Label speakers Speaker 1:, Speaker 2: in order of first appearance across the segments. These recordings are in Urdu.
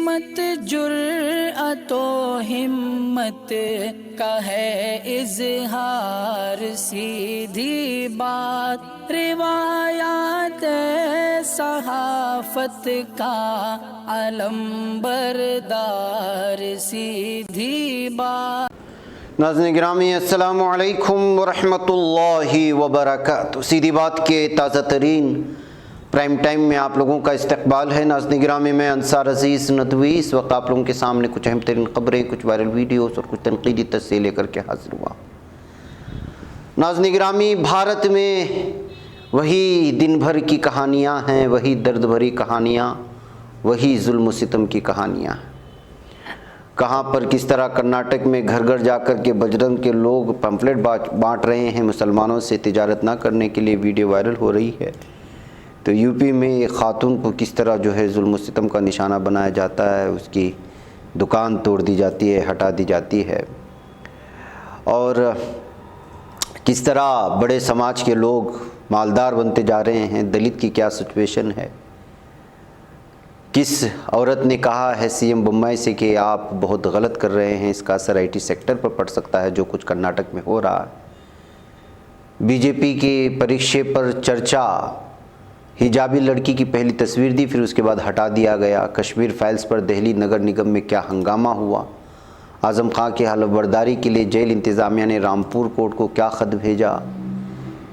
Speaker 1: سمت جرأت و ہمت کا ہے اظہار، سیدھی بات روایات صحافت کا علم بردار، سیدھی بات۔
Speaker 2: ناظرین گرامی السلام علیکم ورحمۃ اللہ وبرکاتہ۔ سیدھی بات کے تازہ ترین پرائم ٹائم میں آپ لوگوں کا استقبال ہے۔ ناظرین گرامی میں انصار عزیز ندوی اس وقت آپ لوگوں کے سامنے کچھ اہم ترین خبریں، کچھ وائرل ویڈیوز اور کچھ تنقیدی تجزیے لے کر کے حاضر ہوا۔ ناظرین گرامی، بھارت میں وہی دن بھر کی کہانیاں ہیں، وہی درد بھری کہانیاں، وہی ظلم و ستم کی کہانیاں ہیں۔ کہاں پر کس طرح کرناٹک میں گھر گھر جا کر کے بجرنگ کے لوگ پمفلٹ بانٹ رہے ہیں مسلمانوں سے تجارت نہ کرنے کے لیے، ویڈیو وائرل ہو رہی ہے۔ تو یو پی میں ایک خاتون کو کس طرح جو ہے ظلم و ستم کا نشانہ بنایا جاتا ہے، اس کی دکان توڑ دی جاتی ہے، ہٹا دی جاتی ہے، اور کس طرح بڑے سماج کے لوگ مالدار بنتے جا رہے ہیں۔ دلت کی کیا سچویشن ہے۔ کس عورت نے کہا ہے سی ایم بمبئی سے کہ آپ بہت غلط کر رہے ہیں، اس کا اثر آئی ٹی سیکٹر پر پڑ سکتا ہے، جو کچھ کرناٹک میں ہو رہا ہے۔ بی جے پی کے پریکشے پر چرچا، حجابی لڑکی کی پہلی تصویر دی، پھر اس کے بعد ہٹا دیا گیا۔ کشمیر فائلز پر دہلی نگر نگم میں کیا ہنگامہ ہوا۔ اعظم خان کی حلف برداری کے لیے جیل انتظامیہ نے رامپور کورٹ کو کیا خط بھیجا۔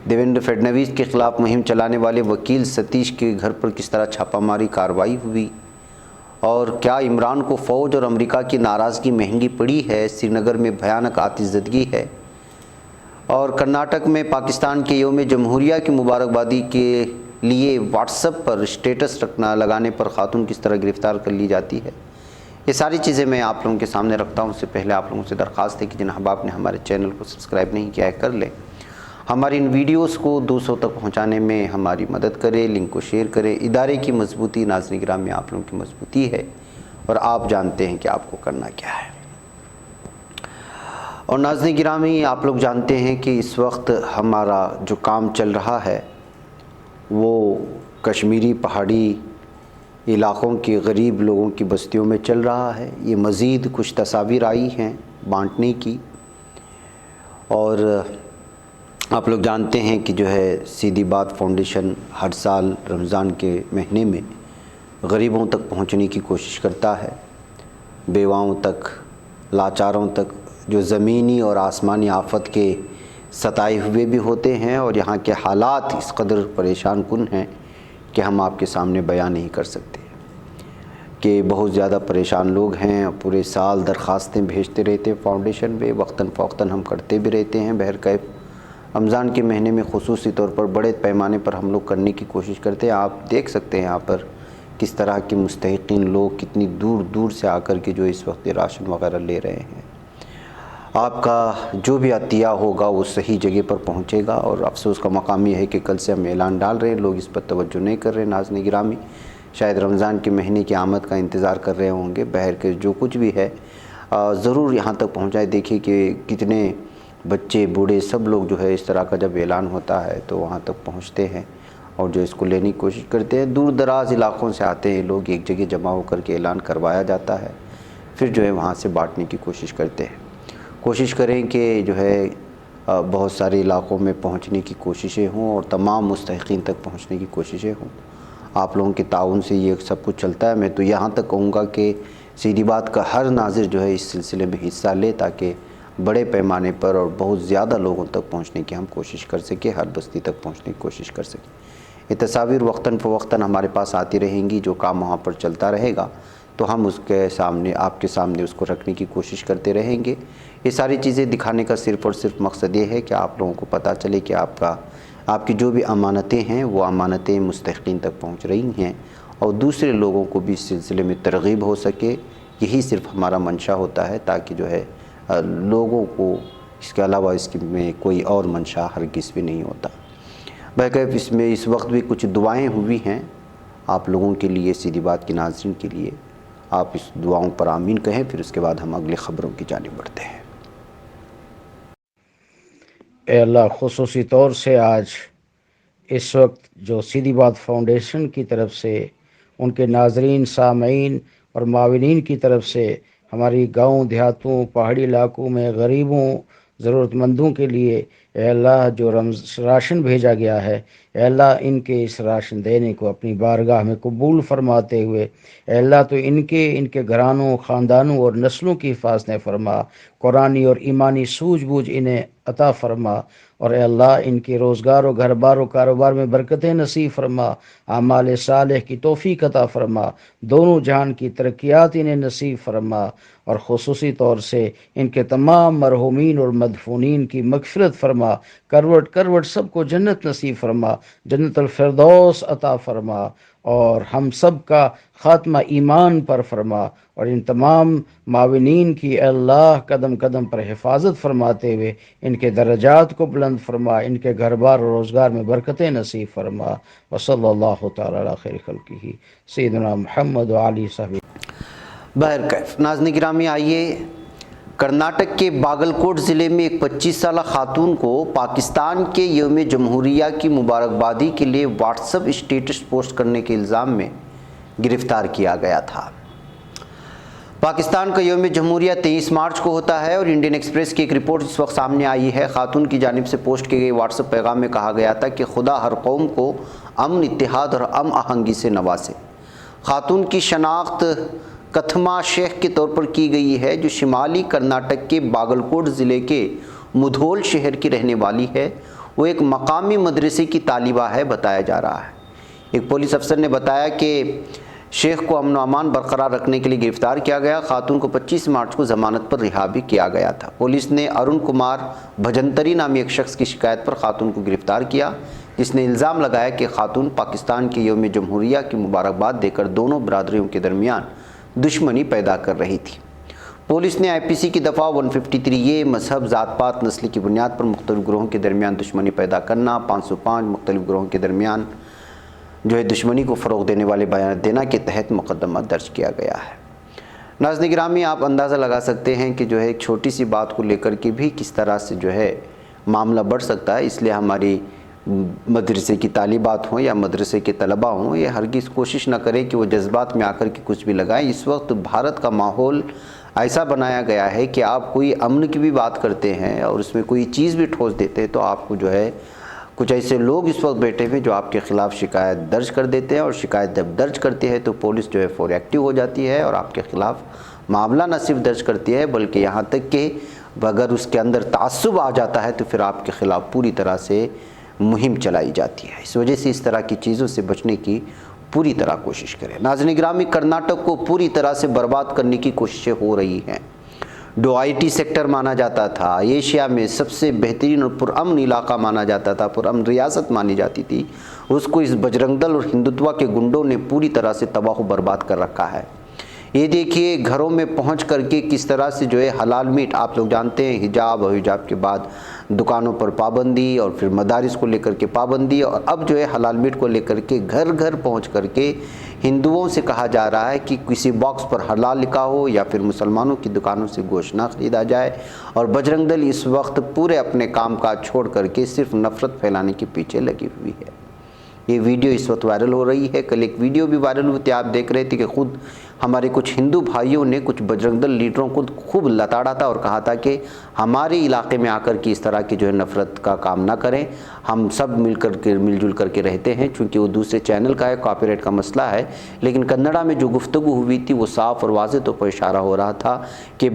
Speaker 2: دیویندر فڈنویس کے خلاف مہم چلانے والے وکیل ستیش کے گھر پر کس طرح چھاپہ ماری کارروائی ہوئی، اور کیا عمران کو فوج اور امریکہ کی ناراضگی مہنگی پڑی ہے۔ سری نگر میں بھیانک آتش زدگی ہے، اور کرناٹک میں پاکستان کے یوم جمہوریہ کی مبارکبادی کے لیے واٹس ایپ پر اسٹیٹس لگانے پر خاتون کس طرح گرفتار کر لی جاتی ہے۔ یہ ساری چیزیں میں آپ لوگوں کے سامنے رکھتا ہوں۔ اس سے پہلے آپ لوگوں سے درخواست ہے کہ جن احباب نے ہمارے چینل کو سبسکرائب نہیں کیا ہے کر لیں، ہماری ان ویڈیوز کو 200 تک پہنچانے میں ہماری مدد کرے، لنک کو شیئر کرے۔ ادارے کی مضبوطی ناظرین کرام میں آپ لوگوں کی مضبوطی ہے، اور آپ جانتے ہیں کہ آپ کو کرنا کیا ہے۔ اور ناظرین گرامی، آپ لوگ جانتے ہیں کہ اس وقت ہمارا جو کام چل رہا ہے وہ کشمیری پہاڑی علاقوں کے غریب لوگوں کی بستیوں میں چل رہا ہے۔ یہ مزید کچھ تصاویر آئی ہیں بانٹنے کی، اور آپ لوگ جانتے ہیں کہ جو ہے سیدھی بات فاؤنڈیشن ہر سال رمضان کے مہینے میں غریبوں تک پہنچنے کی کوشش کرتا ہے، بیواؤں تک، لاچاروں تک، جو زمینی اور آسمانی آفت کے ستائے ہوئے بھی ہوتے ہیں، اور یہاں کے حالات اس قدر پریشان کن ہیں کہ ہم آپ کے سامنے بیان نہیں کر سکتے، کہ بہت زیادہ پریشان لوگ ہیں۔ پورے سال درخواستیں بھیجتے رہتے فاؤنڈیشن میں، وقتاً فوقتاً ہم کرتے بھی رہتے ہیں بہرکیف۔ رمضان کے مہینے میں خصوصی طور پر بڑے پیمانے پر ہم لوگ کرنے کی کوشش کرتے ہیں۔ آپ دیکھ سکتے ہیں یہاں پر کس طرح کے مستحقین لوگ کتنی دور دور سے آ کر کے جو اس وقت راشن وغیرہ لے رہے ہیں۔ آپ کا جو بھی عطیہ ہوگا وہ صحیح جگہ پر پہنچے گا، اور افسوس کا مقام یہ ہے کہ کل سے ہم اعلان ڈال رہے ہیں، لوگ اس پر توجہ نہیں کر رہے۔ ناظرین گرامی، شاید رمضان کے مہینے کی آمد کا انتظار کر رہے ہوں گے۔ بہر کے جو کچھ بھی ہے ضرور یہاں تک پہنچائے۔ دیکھیے کہ کتنے بچے بوڑھے سب لوگ جو ہے اس طرح کا جب اعلان ہوتا ہے تو وہاں تک پہنچتے ہیں، اور جو اس کو لینے کی کوشش کرتے ہیں۔ دور دراز علاقوں سے آتے ہیں لوگ، ایک جگہ جمع ہو کر کے اعلان کروایا جاتا ہے، پھر جو ہے وہاں سے بانٹنے کی کوشش کرتے ہیں۔ کوشش کریں کہ جو ہے بہت سارے علاقوں میں پہنچنے کی کوششیں ہوں، اور تمام مستحقین تک پہنچنے کی کوششیں ہوں۔ آپ لوگوں کے تعاون سے یہ سب کچھ چلتا ہے۔ میں تو یہاں تک کہوں گا کہ سیدھی بات کا ہر ناظر جو ہے اس سلسلے میں حصہ لے، تاکہ بڑے پیمانے پر اور بہت زیادہ لوگوں تک پہنچنے کی ہم کوشش کر سکیں، ہر بستی تک پہنچنے کی کوشش کر سکیں۔ یہ تصاویر وقتاً فوقتاً ہمارے پاس آتی رہیں گی، جو کام وہاں پر چلتا رہے گا تو ہم اس کے سامنے، آپ کے سامنے اس کو رکھنے کی کوشش کرتے رہیں گے۔ یہ ساری چیزیں دکھانے کا صرف اور صرف مقصد یہ ہے کہ آپ لوگوں کو پتہ چلے کہ آپ کی جو بھی امانتیں ہیں وہ امانتیں مستحقین تک پہنچ رہی ہیں، اور دوسرے لوگوں کو بھی اس سلسلے میں ترغیب ہو سکے۔ یہی صرف ہمارا منشا ہوتا ہے، تاکہ جو ہے لوگوں کو اس کے علاوہ اس میں کوئی اور منشا ہرگز بھی نہیں ہوتا۔ بہرکیف اس میں اس وقت بھی کچھ دعائیں ہوئی ہیں آپ لوگوں کے لیے، سیدھی بات کے ناظرین کے لیے۔ آپ اس دعاؤں پر آمین کہیں، پھر اس کے بعد ہم اگلے خبروں کی جانب بڑھتے ہیں۔
Speaker 3: اے اللہ، خصوصی طور سے آج اس وقت جو سیدھی بات فاؤنڈیشن کی طرف سے ان کے ناظرین، سامعین اور معاونین کی طرف سے ہماری گاؤں دیہاتوں پہاڑی علاقوں میں غریبوں ضرورت مندوں کے لیے اے اللہ جو راشن بھیجا گیا ہے، اے اللہ ان کے اس راشن دینے کو اپنی بارگاہ میں قبول فرماتے ہوئے اے اللہ تو ان کے گھرانوں خاندانوں اور نسلوں کی حفاظت فرما، قرآنی اور ایمانی سوجھ بوجھ انہیں عطا فرما، اور اے اللہ ان کے روزگار و گھر بار و کاروبار میں برکتیں نصیب فرما، اعمال صالح کی توفیق عطا فرما، دونوں جہان کی ترقیات انہیں نصیب فرما، اور خصوصی طور سے ان کے تمام مرحومین اور مدفونین کی مغفرت فرما، کروٹ کروٹ سب کو جنت نصیب فرما، جنت الفردوس عطا فرما، اور ہم سب کا خاتمہ ایمان پر فرما، اور ان تمام معاونین کی اے اللہ قدم قدم پر حفاظت فرماتے ہوئے ان کے درجات کو بلند فرما، ان کے گھر بار اور روزگار میں برکتیں نصیب فرما، وصلی اللہ تعالی علی خیر خلقہ سیدنا محمد وعلی صحبہ۔
Speaker 2: بہرکیف ناظرین گرامی، آئیے کرناٹک کے باگلکوٹ ضلع میں ایک 25 سالہ خاتون کو پاکستان کے یوم جمہوریہ کی مبارکبادی کے لیے واٹس ایپ اسٹیٹس پوسٹ کرنے کے الزام میں گرفتار کیا گیا تھا۔ پاکستان کا یوم جمہوریہ 23 مارچ کو ہوتا ہے، اور انڈین ایکسپریس کی ایک رپورٹ اس وقت سامنے آئی ہے۔ خاتون کی جانب سے پوسٹ کیے گئے واٹس ایپ پیغام میں کہا گیا تھا کہ خدا ہر قوم کو امن، اتحاد اور ہم آہنگی سے نوازے۔ خاتون کی شناخت کتھما شیخ کے طور پر کی گئی ہے، جو شمالی کرناٹک کے باگلکوٹ ضلع کے مدھول شہر کی رہنے والی ہے۔ وہ ایک مقامی مدرسے کی طالبہ ہے بتایا جا رہا ہے۔ ایک پولیس افسر نے بتایا کہ شیخ کو امن و امان برقرار رکھنے کے لیے گرفتار کیا گیا۔ خاتون کو 25 مارچ کو ضمانت پر رہا بھی کیا گیا تھا۔ پولیس نے ارون کمار بھجنتری نامی ایک شخص کی شکایت پر خاتون کو گرفتار کیا، جس نے الزام لگایا کہ خاتون پاکستان کے یوم جمہوریہ کی مبارکباد دے کر دونوں برادریوں کے درمیان دشمنی پیدا کر رہی تھی۔ پولیس نے آئی پی سی کی دفعہ 153 مذہب، ذات پات، نسل کی بنیاد پر مختلف گروہوں کے درمیان دشمنی پیدا کرنا، 505 مختلف گروہوں کے درمیان دشمنی کو فروغ دینے والے بیانات دینا کے تحت مقدمہ درج کیا گیا ہے۔ ناظرین گرامی، آپ اندازہ لگا سکتے ہیں کہ ایک چھوٹی سی بات کو لے کر کے بھی کس طرح سے معاملہ بڑھ سکتا ہے۔ اس لیے ہماری مدرسے کی طالبات ہوں یا مدرسے کے طلبہ ہوں، یہ ہرگز کوشش نہ کریں کہ وہ جذبات میں آ کر کے کچھ بھی لگائیں۔ اس وقت بھارت کا ماحول ایسا بنایا گیا ہے کہ آپ کوئی امن کی بھی بات کرتے ہیں اور اس میں کوئی چیز بھی ٹھوس دیتے ہیں تو آپ کو کچھ ایسے لوگ اس وقت بیٹھے ہوئے جو آپ کے خلاف شکایت درج کر دیتے ہیں، اور شکایت جب درج کرتے ہیں تو پولیس فوری ایکٹیو ہو جاتی ہے اور آپ کے خلاف معاملہ نہ صرف درج کرتی ہے بلکہ یہاں تک کہ اگر اس کے اندر تعصب آ جاتا ہے تو پھر آپ کے خلاف پوری طرح سے مہم چلائی جاتی ہے۔ اس وجہ سے اس طرح کی چیزوں سے بچنے کی پوری طرح کوشش کریں۔ ناظرین گرامی، کرناٹک کو پوری طرح سے برباد کرنے کی کوششیں ہو رہی ہیں۔ جو آئی ٹی سیکٹر مانا جاتا تھا، ایشیا میں سب سے بہترین اور پرامن علاقہ مانا جاتا تھا، پرامن ریاست مانی جاتی تھی، اس کو اس بجرنگ دل اور ہندوتوا کے گنڈوں نے پوری طرح سے تباہ و برباد کر رکھا ہے۔ یہ دیکھیے گھروں میں پہنچ کر کے کس طرح سے حلال میٹ، آپ لوگ جانتے ہیں حجاب اور حجاب کے بعد دکانوں پر پابندی اور پھر مدارس کو لے کر کے پابندی، اور اب حلال میٹ کو لے کر کے گھر گھر پہنچ کر کے ہندوؤں سے کہا جا رہا ہے کہ کسی باکس پر حلال لکھا ہو یا پھر مسلمانوں کی دکانوں سے گوشت نہ خریدا جائے۔ اور بجرنگ دل اس وقت پورے اپنے کام کاج چھوڑ کر کے صرف نفرت پھیلانے کے پیچھے لگی ہوئی ہے۔ یہ ویڈیو اس وقت وائرل ہو رہی ہے۔ کل ایک ویڈیو بھی وائرل ہوئی تھی، آپ دیکھ رہے تھے کہ خود ہمارے کچھ ہندو بھائیوں نے کچھ بجرنگ دل لیڈروں کو خوب لتاڑا تھا اور کہا تھا کہ ہمارے علاقے میں آ کر کے اس طرح کی نفرت کا کام نہ کریں، ہم سب مل جل کر کے رہتے ہیں۔ چونکہ وہ دوسرے چینل کا ہے، کاپی رائٹ کا مسئلہ ہے، لیکن کنڑا میں جو گفتگو ہوئی تھی وہ صاف اور واضح طور پر اشارہ ہو رہا تھا کہ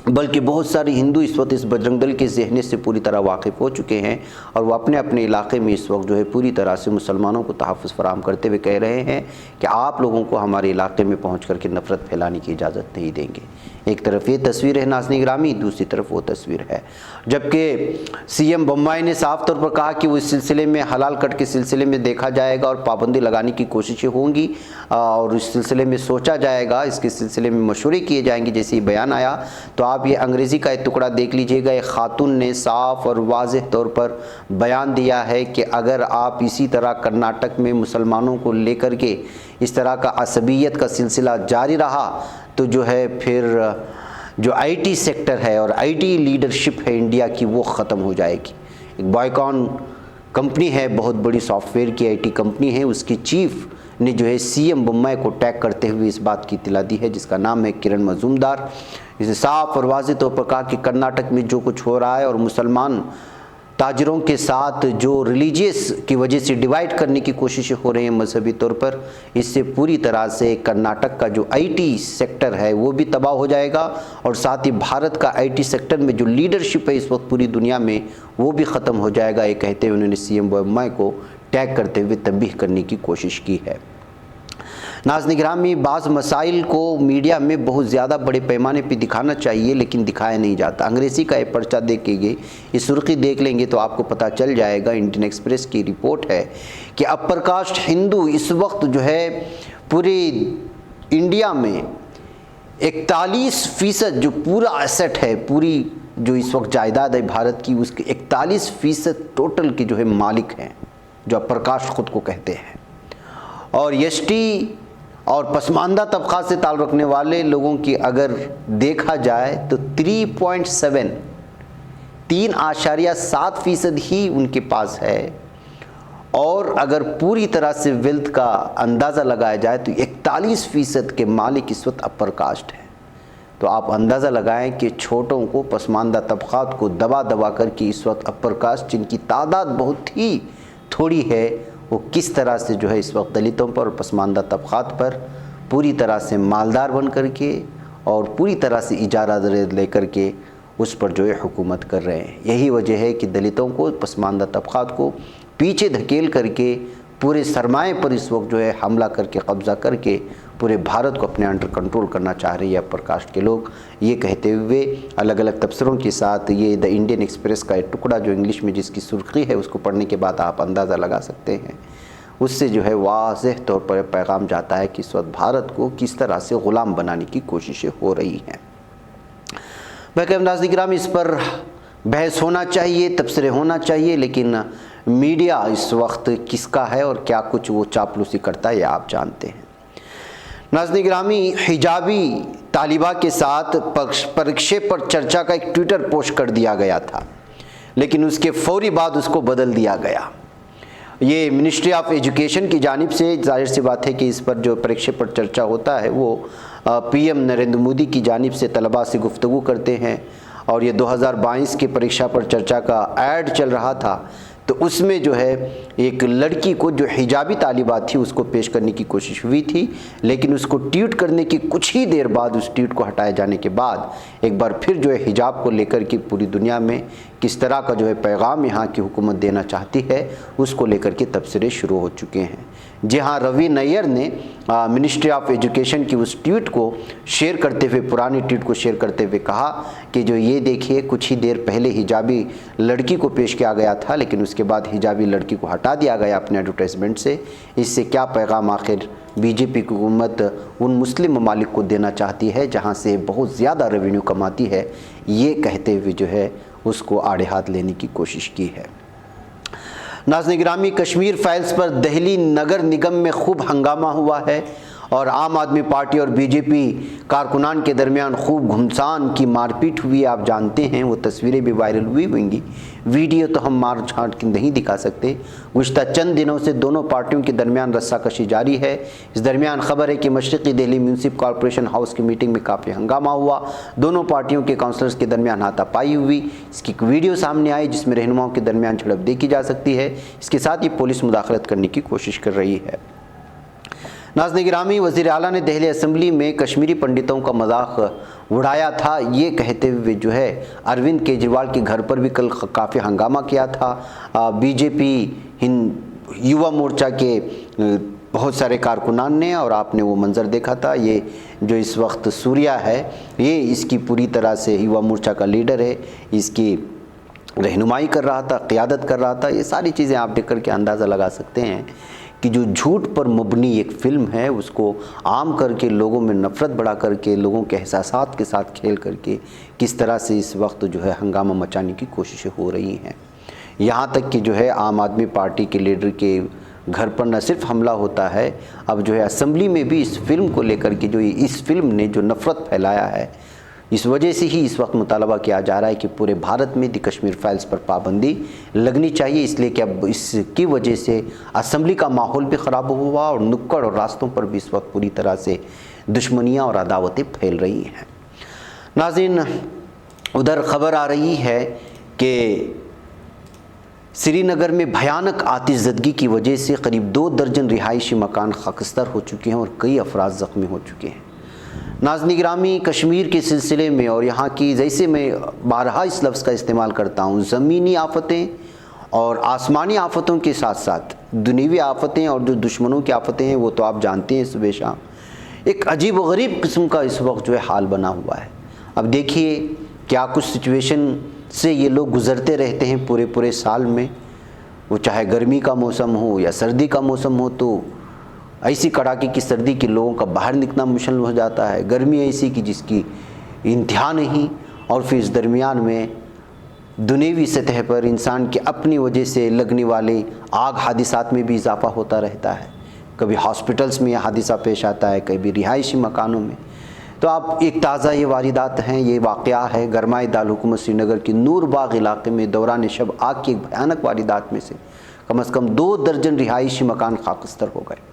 Speaker 2: بلکہ بہت سارے ہندو اس وقت اس بجرنگ دل کے ذہنیت سے پوری طرح واقف ہو چکے ہیں، اور وہ اپنے اپنے علاقے میں اس وقت پوری طرح سے مسلمانوں کو تحفظ فراہم کرتے ہوئے کہہ رہے ہیں کہ آپ لوگوں کو ہمارے علاقے میں پہنچ کر کے نفرت پھیلانے کی اجازت نہیں دیں گے۔ ایک طرف یہ تصویر ہے ناظرین گرامی، دوسری طرف وہ تصویر ہے، جبکہ سی ایم بمبئی نے صاف طور پر کہا کہ وہ اس سلسلے میں حلال کٹ کے سلسلے میں دیکھا جائے گا اور پابندی لگانے کی کوششیں ہوں گی، اور اس سلسلے میں سوچا جائے گا، اس کے سلسلے میں مشورے کیے جائیں گے۔ جیسے ہی بیان آیا تو آپ یہ انگریزی کا ایک ٹکڑا دیکھ لیجئے گا۔ ایک خاتون نے صاف اور واضح طور پر بیان دیا ہے کہ اگر آپ اسی طرح کرناٹک میں مسلمانوں کو لے کر کے اس طرح کا عصبیت کا سلسلہ جاری رہا تو پھر جو آئی ٹی سیکٹر ہے اور آئی ٹی لیڈرشپ ہے انڈیا کی، وہ ختم ہو جائے گی۔ ایک بائیکون کمپنی ہے، بہت بڑی سافٹ ویئر کی آئی ٹی کمپنی ہے، اس کی چیف نے جو ہے CM بمبئی کو ٹیگ کرتے ہوئے اس بات کی اطلاع دی ہے جس کا نام ہے کرن مزومدار۔ اس نے صاف اور واضح طور پر کہا کہ کرناٹک میں جو کچھ ہو رہا ہے اور مسلمان تاجروں کے ساتھ جو ریلیجیس کی وجہ سے ڈیوائیڈ کرنے کی کوششیں ہو رہے ہیں مذہبی طور پر، اس سے پوری طرح سے کرناٹک کا جو IT سیکٹر ہے وہ بھی تباہ ہو جائے گا، اور ساتھ ہی بھارت کا IT سیکٹر میں جو لیڈرشپ ہے اس وقت پوری دنیا میں وہ بھی ختم ہو جائے گا، یہ کہتے ہوئے انہوں نے CM بمبئی کو ٹیگ کرتے ہوئے تنبیہ کرنے کی کوشش کی ہے۔ ناظرین گرامی، بعض مسائل کو میڈیا میں بہت زیادہ بڑے پیمانے پہ دکھانا چاہیے لیکن دکھایا نہیں جاتا۔ انگریزی کا یہ پرچہ دیکھ کے گئے، یہ سرخی دیکھ لیں گے تو آپ کو پتہ چل جائے گا۔ انڈین ایکسپریس کی رپورٹ ہے کہ اپر کاسٹ ہندو اس وقت جو ہے پورے انڈیا میں 41% جو پورا ایسٹ ہے، پوری جو اس وقت جائیداد ہے بھارت کی، اس کے 41% ٹوٹل کے جو ہے مالک ہیں جو اپر کاسٹ خود کو کہتے ہیں، اور ST اور پسماندہ طبقات سے تعلق رکھنے والے لوگوں کی اگر دیکھا جائے تو 3.7% ہی ان کے پاس ہے، اور اگر پوری طرح سے ویلتھ کا اندازہ لگایا جائے تو 41% کے مالک اس وقت اپر کاسٹ ہیں۔ تو آپ اندازہ لگائیں کہ چھوٹوں کو، پسماندہ طبقات کو دبا دبا کر کے اس وقت اپر کاسٹ جن کی تعداد بہت ہی تھوڑی ہے وہ کس طرح سے جو ہے اس وقت دلتوں پر اور پسماندہ طبقات پر پوری طرح سے مالدار بن کر کے اور پوری طرح سے اجارہ لے کر کے اس پر جو ہے حکومت کر رہے ہیں۔ یہی وجہ ہے کہ دلتوں کو، پسماندہ طبقات کو پیچھے دھکیل کر کے پورے سرمایے پر اس وقت جو ہے حملہ کر کے، قبضہ کر کے پورے بھارت کو اپنے انڈر کنٹرول کرنا چاہ رہی ہے اپر کاسٹ کے لوگ۔ یہ کہتے ہوئے الگ الگ تبصروں کے ساتھ یہ دا انڈین ایکسپریس کا ایک ٹکڑا جو انگلش میں جس کی سرخی ہے اس کو پڑھنے کے بعد آپ اندازہ لگا سکتے ہیں، اس سے جو ہے واضح طور پر پیغام جاتا ہے کہ اس وقت بھارت کو کس طرح سے غلام بنانے کی کوششیں ہو رہی ہیں۔ بہرکیف ناظرین کرام، اس پر بحث ہونا چاہیے، تبصرے ہونا چاہیے، لیکن میڈیا اس وقت کس کا ہے اور کیا کچھ وہ چاپلوسی کرتا ہے یہ آپ جانتے ہیں۔ ناظرین گرامی، حجابی طالبہ کے ساتھ پریکشے پر چرچا کا ایک ٹویٹر پوسٹ کر دیا گیا تھا، لیکن اس کے فوری بعد اس کو بدل دیا گیا۔ یہ منسٹری آف ایجوکیشن کی جانب سے، ظاہر سی بات ہے کہ اس پر جو پریکشے پر چرچا ہوتا ہے وہ PM نریندر مودی کی جانب سے طلباء سے گفتگو کرتے ہیں، اور یہ 2022 کے پریکشا پر چرچا کا ایڈ چل رہا تھا، تو اس میں جو ہے ایک لڑکی کو جو حجابی طالبات تھی اس کو پیش کرنے کی کوشش ہوئی تھی، لیکن اس کو ٹویٹ کرنے کی کچھ ہی دیر بعد، اس ٹویٹ کو ہٹائے جانے کے بعد ایک بار پھر جو ہے حجاب کو لے کر کے پوری دنیا میں کس طرح کا جو ہے پیغام یہاں کی حکومت دینا چاہتی ہے اس کو لے کر کے تبصرے شروع ہو چکے ہیں۔ جی ہاں، روی نیر نے منسٹری آف ایجوکیشن کی اس ٹویٹ کو شیئر کرتے ہوئے، پرانی ٹویٹ کو شیئر کرتے ہوئے کہا کہ جو یہ دیکھیے کچھ ہی دیر پہلے حجابی لڑکی کو پیش کیا گیا تھا، لیکن اس کے بعد حجابی لڑکی کو ہٹا دیا گیا اپنے ایڈورٹائزمنٹ سے۔ اس سے کیا پیغام آخر BJP کی حکومت ان مسلم ممالک کو دینا چاہتی ہے جہاں سے بہت زیادہ ریونیو کماتی ہے، یہ کہتے ہوئے جو ہے اس کو آڑے ہاتھ لینے کی کوشش کی ہے۔ ناظرین گرامی، کشمیر فائلز پر دہلی نگر نگم میں خوب ہنگامہ ہوا ہے، اور عام آدمی پارٹی اور BJP کارکنان کے درمیان خوب گھمسان کی مار پیٹ ہوئی، آپ جانتے ہیں، وہ تصویریں بھی وائرل ہوں گی، ویڈیو تو ہم مار چھانٹ کے نہیں دکھا سکتے۔ گزشتہ چند دنوں سے دونوں پارٹیوں کے درمیان رسہ کشی جاری ہے۔ اس درمیان خبر ہے کہ مشرقی دہلی میونسپل کارپوریشن ہاؤس کی میٹنگ میں کافی ہنگامہ ہوا، دونوں پارٹیوں کے کونسلرز کے درمیان ہاتھا پائی ہوئی۔ اس کی ایک ویڈیو سامنے آئی جس میں رہنماؤں کے درمیان جھڑپ دیکھی جا سکتی ہے، اس کے ساتھ ہی پولیس مداخلت کرنے کی کوشش کر رہی ہے۔ ناظرین گرامی، وزیر اعلیٰ نے دہلی اسمبلی میں کشمیری پنڈتوں کا مذاق اڑایا تھا، یہ کہتے ہوئے جو ہے اروند کیجریوال کے گھر پر بھی کل کافی ہنگامہ کیا تھا۔ BJP یووا مورچہ کے بہت سارے کارکنان نے، اور آپ نے وہ منظر دیکھا تھا، یہ جو اس وقت سوریا ہے یہ اس کی پوری طرح سے یووا مورچہ کا لیڈر ہے، اس کی رہنمائی کر رہا تھا، قیادت کر رہا تھا۔ یہ ساری چیزیں آپ دیکھ کر کے اندازہ لگا سکتے ہیں کہ جو جھوٹ پر مبنی ایک فلم ہے اس کو عام کر کے لوگوں میں نفرت بڑھا کر کے، لوگوں کے احساسات کے ساتھ کھیل کر کے کس طرح سے اس وقت جو ہے ہنگامہ مچانے کی کوششیں ہو رہی ہیں۔ یہاں تک کہ جو ہے عام آدمی پارٹی کے لیڈر کے گھر پر نہ صرف حملہ ہوتا ہے، اب جو ہے اسمبلی میں بھی اس فلم کو لے کر کے جو اس فلم نے جو نفرت پھیلایا ہے، اس وجہ سے ہی اس وقت مطالبہ کیا جا رہا ہے کہ پورے بھارت میں دی کشمیر فائلز پر پابندی لگنی چاہیے، اس لیے کہ اب اس کی وجہ سے اسمبلی کا ماحول بھی خراب ہوا اور نکڑ اور راستوں پر بھی اس وقت پوری طرح سے دشمنیاں اور عداوتیں پھیل رہی ہیں۔ ناظرین، ادھر خبر آ رہی ہے کہ سری نگر میں بھیانک آتش زدگی کی وجہ سے قریب 2 درجن رہائشی مکان خاکستر ہو چکے ہیں اور کئی افراد زخمی ہو چکے ہیں۔ ناظرین گرامی، کشمیر کے سلسلے میں اور یہاں کی، جیسے میں بارہا اس لفظ کا استعمال کرتا ہوں، زمینی آفتیں اور آسمانی آفتوں کے ساتھ ساتھ دنیوی آفتیں اور جو دشمنوں کی آفتیں ہیں وہ تو آپ جانتے ہیں صبح شام، ایک عجیب و غریب قسم کا اس وقت جو ہے حال بنا ہوا ہے۔ اب دیکھیے کیا کچھ سچویشن سے یہ لوگ گزرتے رہتے ہیں پورے سال میں، وہ چاہے گرمی کا موسم ہو یا سردی کا موسم ہو، تو ایسی کڑاکے کی سردی کہ لوگوں کا باہر نکلنا مشکل ہو جاتا ہے، گرمی ایسی کہ جس کی انتہا نہیں، اور پھر اس درمیان میں دنیوی سطح پر انسان کی اپنی وجہ سے لگنے والے آگ حادثات میں بھی اضافہ ہوتا رہتا ہے، کبھی ہاسپٹلس میں یہ حادثہ پیش آتا ہے، کبھی رہائشی مکانوں میں۔ تو آپ ایک تازہ یہ واردات ہیں، یہ واقعہ ہے گرمائے دارالحکومت سری نگر کی نور باغ علاقے میں دوران شب آگ کی ایک بھیانک واردات میں سے کم از کم 2 درجن رہائشی مکان خاکستر ہو گئے۔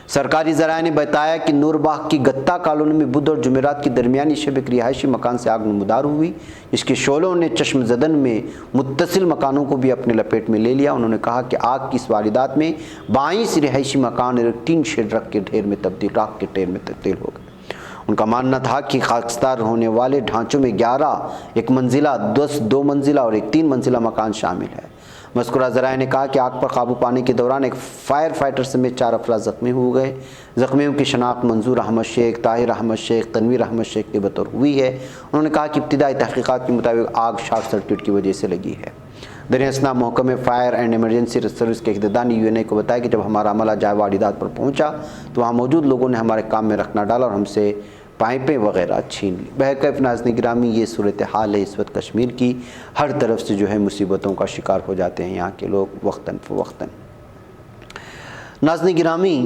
Speaker 2: سرکاری ذرائع نے بتایا کہ نور باغ کی گتا کالونی میں بدھ اور جمعرات کی درمیانی شب ایک رہائشی مکان سے آگ نمودار ہوئی، جس کے شعلوں نے چشم زدن میں متصل مکانوں کو بھی اپنے لپیٹ میں لے لیا۔ انہوں نے کہا کہ آگ کی اس واردات میں 22 رہائشی مکان ایک ٹین شیڈ راکھ کے ڈھیر میں تبدیل ہو گئے۔ ان کا ماننا تھا کہ خاکستار ہونے والے ڈھانچوں میں 11 ایک منزلہ، 10 2 منزلہ اور ایک 3 منزلہ مکان شامل ہے۔ مذکورہ ذرائع نے کہا کہ آگ پر قابو پانے کے دوران ایک فائر فائٹر سمیت 4 افراد زخمی ہو گئے۔ زخمیوں کی شناخت منظور احمد شیخ، طاہر احمد شیخ، تنویر احمد شیخ کے بطور ہوئی ہے۔ انہوں نے کہا کہ ابتدائی تحقیقات کے مطابق آگ شارٹ سرکٹ کی وجہ سے لگی ہے۔ دریں محکمہ فائر اینڈ ایمرجنسی سروس کے اقتدانی UNA کو بتایا کہ جب ہمارا عملہ جائے واردات پر پہنچا تو وہاں موجود لوگوں نے ہمارے کام میں رکھنا ڈالا اور ہم سے پائپیں وغیرہ چھین لی۔ بہرکیف ناظرین گرامی، یہ صورتحال ہے اس وقت کشمیر کی، ہر طرف سے جو ہے مصیبتوں کا شکار ہو جاتے ہیں یہاں کے لوگ وقتاً فوقتاً۔ ناظرین گرامی،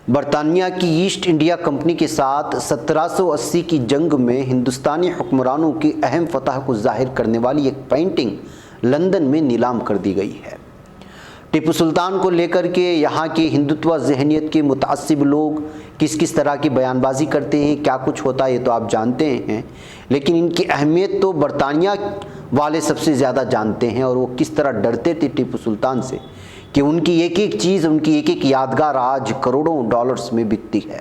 Speaker 2: برطانیہ کی ایسٹ انڈیا کمپنی کے ساتھ 1780 کی جنگ میں ہندوستانی حکمرانوں کی اہم فتح کو ظاہر کرنے والی ایک پینٹنگ لندن میں نیلام کر دی گئی ہے۔ ٹیپو سلطان کو لے کر کے یہاں کی ہندوتوا ذہنیت کے متعصب لوگ کس طرح کی بیان بازی کرتے ہیں، کیا کچھ ہوتا ہے یہ تو آپ جانتے ہیں، لیکن ان کی اہمیت تو برطانیہ والے سب سے زیادہ جانتے ہیں، اور وہ کس طرح ڈرتے تھے ٹیپو سلطان سے کہ ان کی ایک ایک چیز، ان کی ایک ایک یادگار آج کروڑوں ڈالرز میں بکتی ہے۔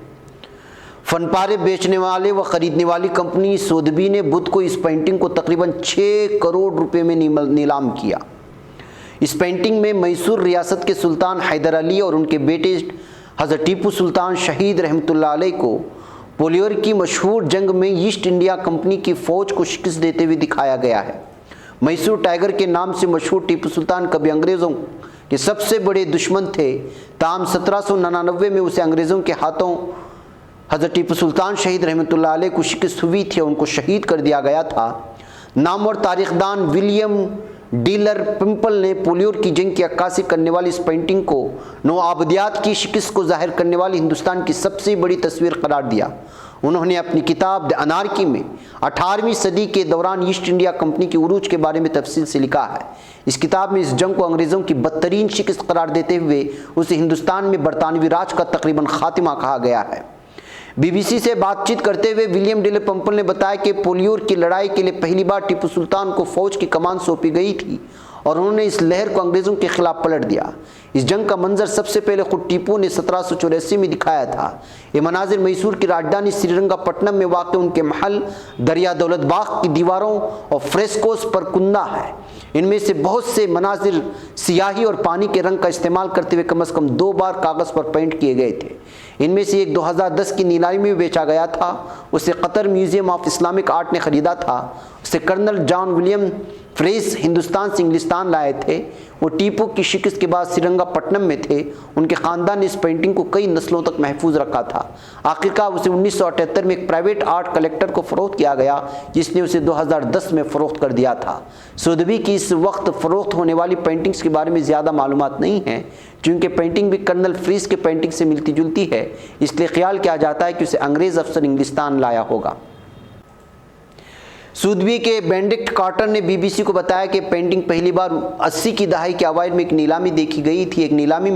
Speaker 2: فن پارے بیچنے والے و خریدنے والی کمپنی سودھبی نے بدھ کو اس پینٹنگ کو تقریباً 6 کروڑ روپے میں نیلام کیا۔ اس پینٹنگ میں میسور ریاست کے سلطان حیدر علی اور ان کے بیٹے حضرت ٹیپو سلطان شہید رحمۃ اللہ علیہ کو پولیور کی مشہور جنگ میں ایسٹ انڈیا کمپنی کی فوج کو شکست دیتے ہوئے دکھایا گیا ہے۔ میسور ٹائیگر کے نام سے مشہور ٹیپو سلطان کبھی انگریزوں کے سب سے بڑے دشمن تھے، تاہم 1799 میں اسے انگریزوں کے ہاتھوں حضرت ٹیپو سلطان شہید رحمۃ اللہ علیہ کو شکست ہوئی تھی اور ان کو شہید کر دیا گیا تھا۔ نامور تاریخ دان ولیم ڈیلر پمپل نے پولیور کی جنگ کی عکاسی کرنے والی اس پینٹنگ کو نو آبادیات کی شکست کو ظاہر کرنے والی ہندوستان کی سب سے بڑی تصویر قرار دیا۔ انہوں نے اپنی کتاب دی انارکی میں 18ویں صدی کے دوران ایسٹ انڈیا کمپنی کے عروج کے بارے میں تفصیل سے لکھا ہے۔ اس کتاب میں اس جنگ کو انگریزوں کی بدترین شکست قرار دیتے ہوئے اسے ہندوستان میں برطانوی راج کا تقریباً خاتمہ کہا گیا ہے۔ BBC سے بات چیت کرتے ہوئے ولیم ڈیلر پمپل نے بتایا کہ پولیور کی لڑائی کے لیے پہلی بار ٹیپو سلطان کو فوج کی کمان سونپی گئی تھی اور انہوں نے اس لہر کو انگریزوں کے خلاف پلٹ دیا۔ اس جنگ کا منظر سب سے پہلے خود ٹیپو نے 1784 میں دکھایا تھا۔ یہ مناظر میسور کی راجدھانی سری رنگا پٹنم میں واقع ان کے محل دریا دولت باغ کی دیواروں اور فریسکوز پر کندہ ہے۔ ان میں سے بہت سے مناظر سیاہی اور پانی کے رنگ کا استعمال کرتے ہوئے کم از کم 2 بار کاغذ پر پینٹ کیے گئے تھے۔ ان میں سے ایک 2010 کی نیلامی میں بیچا گیا تھا، اسے Qatar museum of Islamic art نے خریدا تھا۔ اسے کرنل جان ولیم فریز ہندوستان سے انگلستان لائے تھے۔ وہ ٹیپو کی شکست کے بعد سرنگا پٹنم میں تھے۔ ان کے خاندان نے اس پینٹنگ کو کئی نسلوں تک محفوظ رکھا تھا۔ آخرکار اسے 1978 میں ایک پرائیویٹ آرٹ کلیکٹر کو فروخت کیا گیا جس نے اسے 2010 میں فروخت کر دیا تھا۔ سودھبی کی اس وقت فروخت ہونے والی پینٹنگز کے بارے میں زیادہ معلومات نہیں ہیں، چونکہ پینٹنگ بھی کرنل فریز کے پینٹنگ سے ملتی جلتی ہے، اس لیے خیال کیا جاتا ہے کہ اسے انگریز افسر انگلستان لایا ہوگا۔ سودبی کے بینڈکٹ کارٹر نے BBC کو بتایا کہ پینٹنگ پہلی بار 80 کی دہائی کے اوائل میں ایک نیلامی میں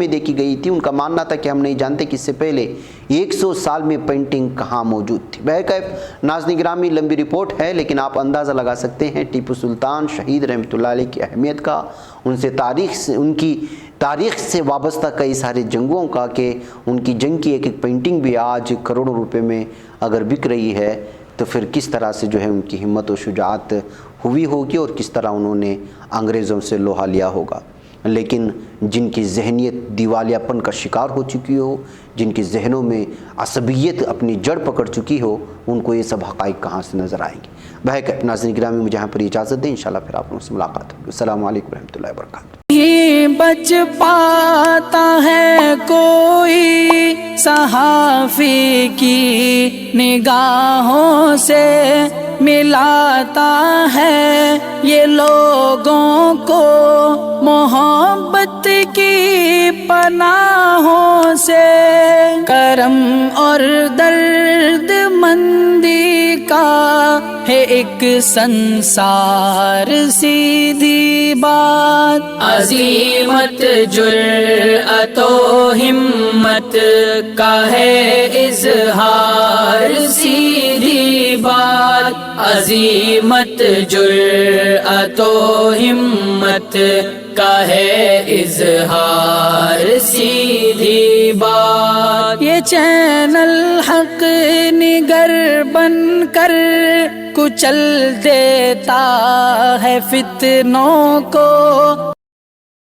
Speaker 2: دیکھی گئی تھی۔ ان کا ماننا تھا کہ ہم نہیں جانتے کہ اس سے پہلے 100 سال میں پینٹنگ کہاں موجود تھی۔ بہرکیف ناظرین گرامی، لمبی رپورٹ ہے لیکن آپ اندازہ لگا سکتے ہیں ٹیپو سلطان شہید رحمۃ اللہ علیہ کی اہمیت کا، ان کی تاریخ سے وابستہ کئی سارے جنگوں کا، کہ ان کی جنگ کی ایک پینٹنگ بھی آج کروڑوں روپے میں اگر بک رہی ہے تو پھر کس طرح سے جو ہے ان کی ہمت و شجاعت ہوئی ہوگی اور کس طرح انہوں نے انگریزوں سے لوہا لیا ہوگا۔ لیکن جن کی ذہنیت دیوالیہ پن کا شکار ہو چکی ہو، جن کی ذہنوں میں عصبیت اپنی جڑ پکڑ چکی ہو، ان کو یہ سب حقائق کہاں سے نظر آئیں گے۔ بہرکیف ناظرین گرامی، مجھے یہاں پر اجازت دیں، انشاءاللہ پھر آپ لوگوں سے ملاقات ہوگی۔ السلام علیکم ورحمۃ اللہ وبرکاتہ۔
Speaker 1: بچ پاتا ہے کوئی صحافی کی نگاہوں سے، ملاتا ہے یہ لوگوں کو محبت کی پناہوں سے، کرم اور درد مندی کا ہے ایک سنسار، سیدھی بات عظیمت جرأت و ہمت کا ہے اظہار، سیدھی بات عظیمت جرأت و ہمت کا ہے اظہار، سیدھی بات۔ یہ چینل حق نگر بن کر کچل دیتا ہے فتنوں کو،